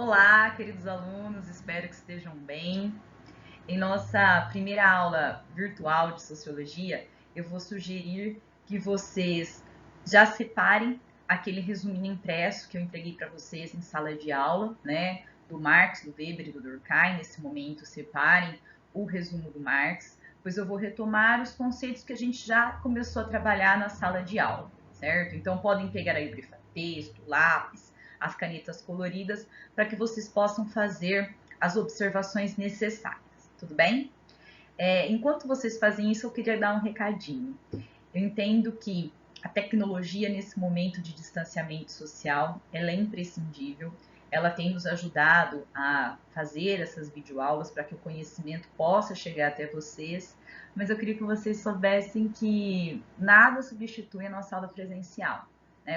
Olá, queridos alunos, espero que estejam bem. Em nossa primeira aula virtual de Sociologia, eu vou sugerir que vocês já separem aquele resuminho impresso que eu entreguei para vocês em sala de aula, né? Do Marx, do Weber e do Durkheim. Nesse momento, separem o resumo do Marx, pois eu vou retomar os conceitos que a gente já começou a trabalhar na sala de aula, certo? Então, podem pegar aí o grifa-texto, lápis, as canetas coloridas, para que vocês possam fazer as observações necessárias, tudo bem? Enquanto vocês fazem isso, eu queria dar um recadinho. Eu entendo que a tecnologia nesse momento de distanciamento social, ela é imprescindível, ela tem nos ajudado a fazer essas videoaulas para que o conhecimento possa chegar até vocês, mas eu queria que vocês soubessem que nada substitui a nossa aula presencial.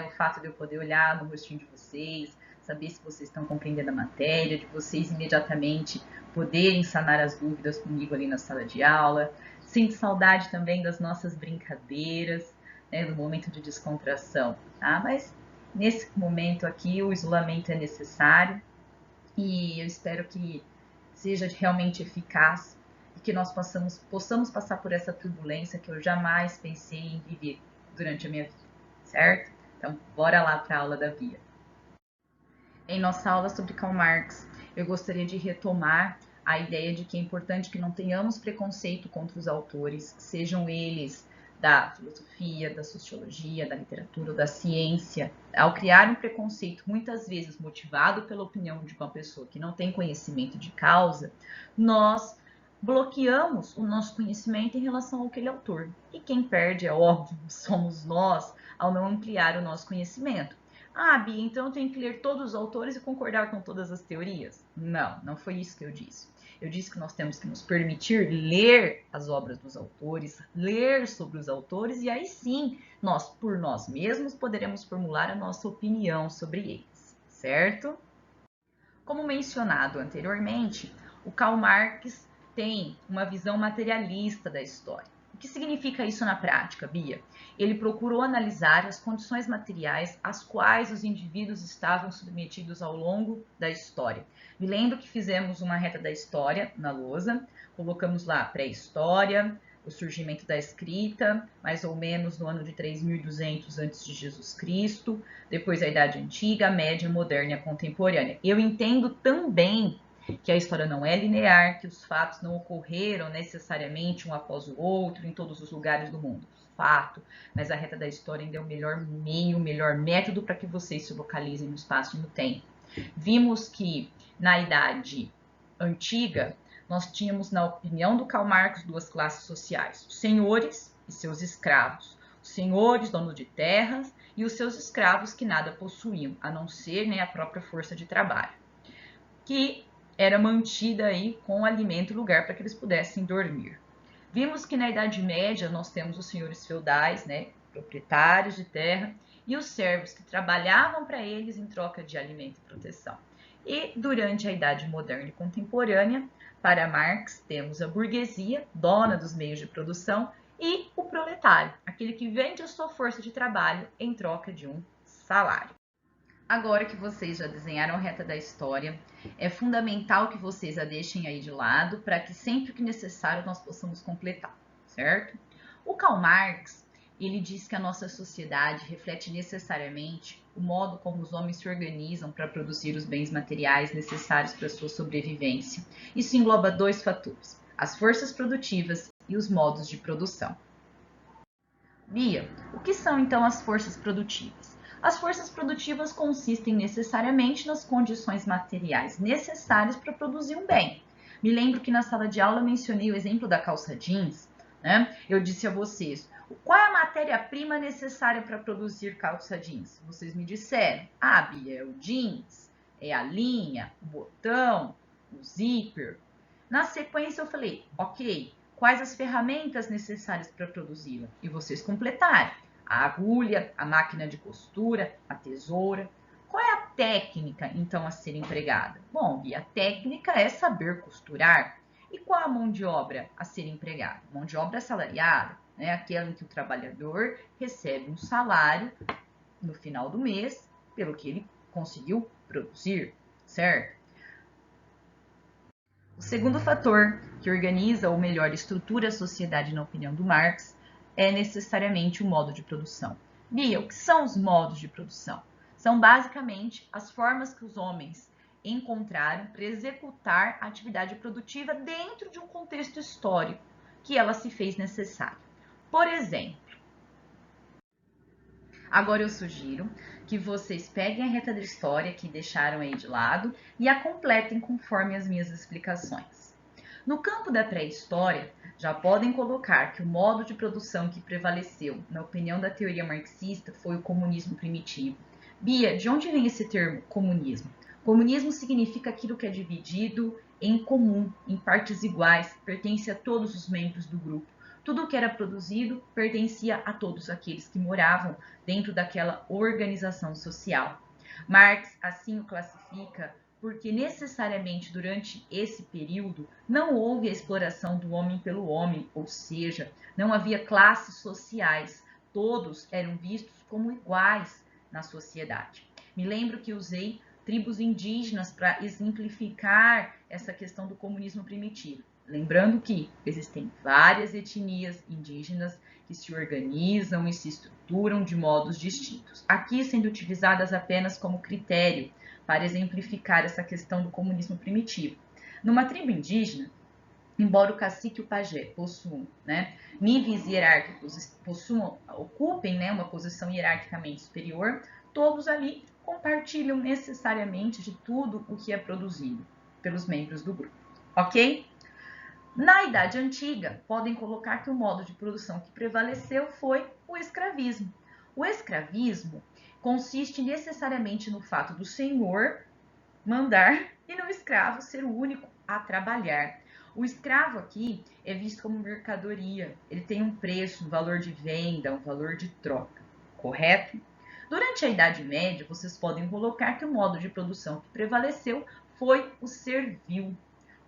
O fato de eu poder olhar no rostinho de vocês, saber se vocês estão compreendendo a matéria, de vocês imediatamente poderem sanar as dúvidas comigo ali na sala de aula. Sinto saudade também das nossas brincadeiras, do momento de descontração, tá? Mas nesse momento aqui o isolamento é necessário e eu espero que seja realmente eficaz e que nós possamos passar por essa turbulência que eu jamais pensei em viver durante a minha vida, certo? Então, bora lá para a aula da Bia. Em nossa aula sobre Karl Marx, eu gostaria de retomar a ideia de que é importante que não tenhamos preconceito contra os autores, sejam eles da filosofia, da sociologia, da literatura ou da ciência. Ao criar um preconceito, muitas vezes motivado pela opinião de uma pessoa que não tem conhecimento de causa, nós bloqueamos o nosso conhecimento em relação àquele autor. E quem perde, é óbvio, somos nós, ao não ampliar o nosso conhecimento. Ah, Bia, então eu tenho que ler todos os autores e concordar com todas as teorias? Não, não foi isso que eu disse. Eu disse que nós temos que nos permitir ler as obras dos autores, ler sobre os autores, e aí sim, nós, por nós mesmos, poderemos formular a nossa opinião sobre eles, certo? Como mencionado anteriormente, o Karl Marx tem uma visão materialista da história. O que significa isso na prática, Bia? Ele procurou analisar as condições materiais às quais os indivíduos estavam submetidos ao longo da história. Me lembro que fizemos uma reta da história na lousa, colocamos lá pré-história, o surgimento da escrita, mais ou menos no ano de 3200 a.C., depois a Idade Antiga, a Média, a Moderna e a Contemporânea. Eu entendo também que a história não é linear, que os fatos não ocorreram necessariamente um após o outro em todos os lugares do mundo. Fato, mas a reta da história ainda é o melhor meio, o melhor método para que vocês se localizem no espaço e no tempo. Vimos que na Idade Antiga nós tínhamos, na opinião do Karl Marx, duas classes sociais: os senhores e seus escravos. Os senhores, donos de terras, e os seus escravos que nada possuíam, a não ser a própria força de trabalho, que era mantida aí com alimento e lugar para que eles pudessem dormir. Vimos que na Idade Média nós temos os senhores feudais, proprietários de terra, e os servos que trabalhavam para eles em troca de alimento e proteção. E durante a Idade Moderna e Contemporânea, para Marx, temos a burguesia, dona dos meios de produção, e o proletário, aquele que vende a sua força de trabalho em troca de um salário. Agora que vocês já desenharam a reta da história, é fundamental que vocês a deixem aí de lado para que sempre que necessário nós possamos completar, certo? O Karl Marx, ele diz que a nossa sociedade reflete necessariamente o modo como os homens se organizam para produzir os bens materiais necessários para a sua sobrevivência. Isso engloba dois fatores: as forças produtivas e os modos de produção. Bia, o que são então as forças produtivas? As forças produtivas consistem necessariamente nas condições materiais necessárias para produzir um bem. Me lembro que na sala de aula eu mencionei o exemplo da calça jeans, Eu disse a vocês, qual é a matéria-prima necessária para produzir calça jeans? Vocês me disseram, Bia, é o jeans, é a linha, o botão, o zíper. Na sequência eu falei, ok, quais as ferramentas necessárias para produzi-la? E vocês completaram: a agulha, a máquina de costura, a tesoura. Qual é a técnica, então, a ser empregada? Bom, e a técnica é saber costurar. E qual a mão de obra a ser empregada? Mão de obra assalariada, aquela em que o trabalhador recebe um salário no final do mês pelo que ele conseguiu produzir, certo? O segundo fator que organiza ou melhor estrutura a sociedade na opinião do Marx é necessariamente o modo de produção. Bia, o que são os modos de produção? São basicamente as formas que os homens encontraram para executar a atividade produtiva dentro de um contexto histórico que ela se fez necessária. Por exemplo, agora eu sugiro que vocês peguem a reta da história que deixaram aí de lado e a completem conforme as minhas explicações. No campo da pré-história, já podem colocar que o modo de produção que prevaleceu, na opinião da teoria marxista, foi o comunismo primitivo. Bia, de onde vem esse termo comunismo? Comunismo significa aquilo que é dividido em comum, em partes iguais, pertence a todos os membros do grupo. Tudo o que era produzido pertencia a todos aqueles que moravam dentro daquela organização social. Marx assim o classifica porque necessariamente durante esse período não houve a exploração do homem pelo homem, ou seja, não havia classes sociais, todos eram vistos como iguais na sociedade. Me lembro que usei tribos indígenas para exemplificar essa questão do comunismo primitivo. Lembrando que existem várias etnias indígenas que se organizam e se estruturam de modos distintos. Aqui sendo utilizadas apenas como critério para exemplificar essa questão do comunismo primitivo. Numa tribo indígena, embora o cacique e o pajé possuam níveis hierárquicos, ocupem uma posição hierarquicamente superior, todos ali compartilham necessariamente de tudo o que é produzido pelos membros do grupo, ok? Na Idade Antiga, podem colocar que o modo de produção que prevaleceu foi o escravismo. O escravismo consiste necessariamente no fato do senhor mandar e no escravo ser o único a trabalhar. O escravo aqui é visto como mercadoria, ele tem um preço, um valor de venda, um valor de troca, correto? Durante a Idade Média, vocês podem colocar que o modo de produção que prevaleceu foi o servil.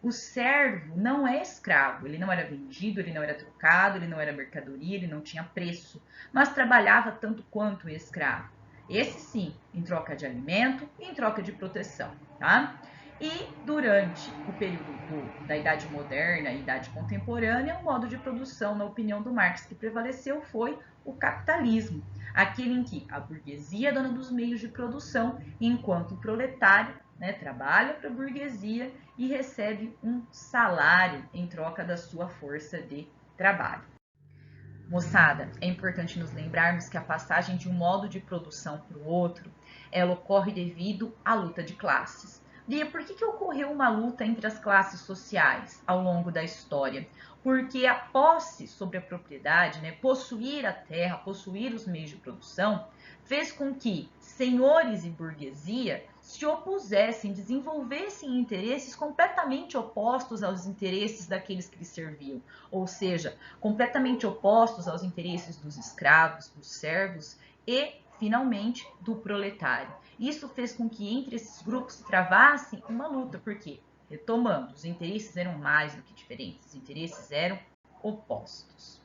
O servo não é escravo, ele não era vendido, ele não era trocado, ele não era mercadoria, ele não tinha preço, mas trabalhava tanto quanto o escravo. Esse sim, em troca de alimento e em troca de proteção, tá? E durante o período da Idade Moderna e Idade Contemporânea, o modo de produção, na opinião do Marx, que prevaleceu foi o capitalismo, aquele em que a burguesia é dona dos meios de produção, enquanto o proletário trabalha para a burguesia e recebe um salário em troca da sua força de trabalho. Moçada, é importante nos lembrarmos que a passagem de um modo de produção para o outro, ela ocorre devido à luta de classes. Bia, por que ocorreu uma luta entre as classes sociais ao longo da história? Porque a posse sobre a propriedade, possuir a terra, possuir os meios de produção, fez com que senhores e burguesia se opusessem, desenvolvessem interesses completamente opostos aos interesses daqueles que lhes serviam, ou seja, completamente opostos aos interesses dos escravos, dos servos e, finalmente, do proletário. Isso fez com que entre esses grupos se travasse uma luta, porque, retomando, os interesses eram mais do que diferentes, os interesses eram opostos.